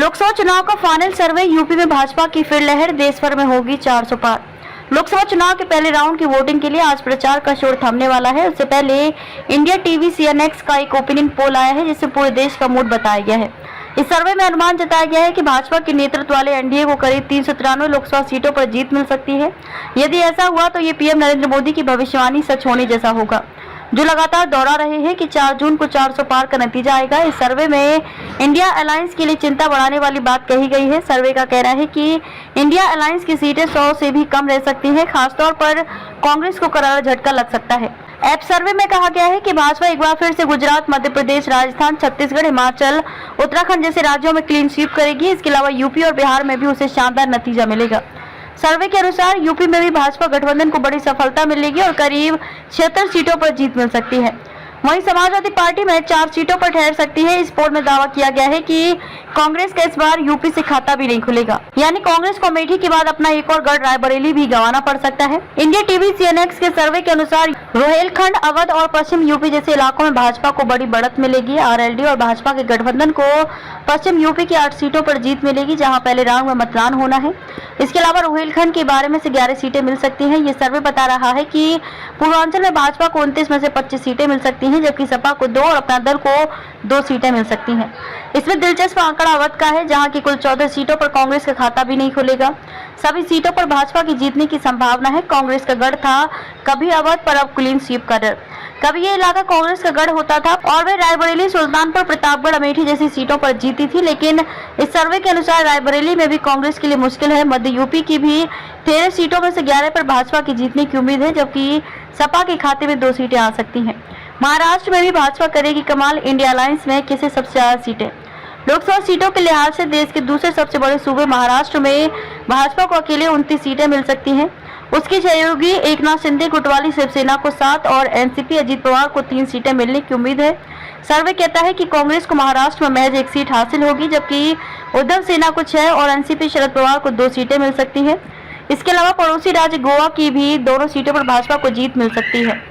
लोकसभा चुनाव का फाइनल सर्वे। यूपी में भाजपा की फिर लहर, देश भर में होगी 400 पार। लोकसभा चुनाव के पहले राउंड की वोटिंग के लिए आज प्रचार का शोर थमने वाला है। उससे पहले इंडिया टीवी CNX का एक ओपिनियन पोल आया है, जिससे पूरे देश का मूड बताया गया है। इस सर्वे में अनुमान जताया गया है कि भाजपा के नेतृत्व वाले एनडीए को करीब 393 लोकसभा सीटों पर जीत मिल सकती है। यदि ऐसा हुआ तो ये पीएम नरेंद्र मोदी की भविष्यवाणी सच होने जैसा होगा, जो लगातार दोहरा रहे हैं कि 4 जून को 400 पार का नतीजा आएगा। इस सर्वे में इंडिया अलायंस के लिए चिंता बढ़ाने वाली बात कही गई है। सर्वे का कहना है कि इंडिया अलायंस की सीटें 100 से भी कम रह सकती हैं। खासतौर पर कांग्रेस को करारा झटका लग सकता है। ऐप सर्वे में कहा गया है कि भाजपा एक बार फिर से गुजरात, मध्य प्रदेश, राजस्थान, छत्तीसगढ़, हिमाचल, उत्तराखंड जैसे राज्यों में क्लीन स्वीप करेगी। इसके अलावा यूपी और बिहार में भी उसे शानदार नतीजा मिलेगा। सर्वे के अनुसार यूपी में भी भाजपा गठबंधन को बड़ी सफलता मिलेगी और करीब 76 सीटों पर जीत मिल सकती है। वहीं समाजवादी पार्टी में 4 सीटों पर ठहर सकती है। इस पोल में दावा किया गया है कि कांग्रेस का इस बार यूपी से खाता भी नहीं खुलेगा, यानी कांग्रेस को अमेठी के बाद अपना एक और गढ़ रायबरेली भी गंवाना पड़ सकता है। इंडिया टीवी CNX के सर्वे के अनुसार रोहेलखंड, अवध और पश्चिम यूपी जैसे इलाकों में भाजपा को बड़ी बढ़त मिलेगी। RLD और भाजपा के गठबंधन को पश्चिम यूपी की 8 सीटों पर जीत मिलेगी, जहाँ पहले राउंड में मतदान होना है। इसके अलावा रोहेलखंड के बारे में से 11 सीटें मिल सकती हैं। ये सर्वे बता रहा है कि पूर्वांचल में भाजपा को 29 में से 25 सीटें मिल सकती हैं, जबकि सपा को 2 और अपना दल को 2 सीटें मिल सकती हैं। इसमें दिलचस्प आंकड़ा अवध का है, जहां की कुल 14 सीटों पर कांग्रेस का खाता भी नहीं खुलेगा। सभी सीटों पर भाजपा की जीतने की संभावना है। कांग्रेस का गढ़ था कभी अवध, पर अब क्लीन स्वीप का डर। कभी ये इलाका कांग्रेस का गढ़ होता था और वे रायबरेली, सुल्तानपुर, प्रतापगढ़, अमेठी जैसी सीटों पर जीती थी, लेकिन इस सर्वे के अनुसार रायबरेली में भी कांग्रेस के लिए मुश्किल है। मध्य यूपी की भी 13 सीटों में से 11 पर भाजपा की जीतने की उम्मीद है, जबकि सपा के खाते में 2 सीटें आ सकती हैं। महाराष्ट्र में भी भाजपा करेगी कमाल। इंडिया अलायंस में किसे सबसे ज्यादा सीटें? लोकसभा सीटों के लिहाज से देश के दूसरे सबसे बड़े सूबे महाराष्ट्र में भाजपा को अकेले 29 सीटें मिल सकती हैं। उसके सहयोगी एकनाथ शिंदे गुटवाली शिवसेना को 7 और एनसीपी अजीत पवार को 3 सीटें मिलने की उम्मीद है। सर्वे कहता है कि कांग्रेस को महाराष्ट्र में महज 1 सीट हासिल होगी, जबकि उद्धव सेना को 6 और एनसीपी शरद पवार को 2 सीटें मिल सकती है। इसके अलावा पड़ोसी राज्य गोवा की भी दोनों सीटों पर भाजपा को जीत मिल सकती है।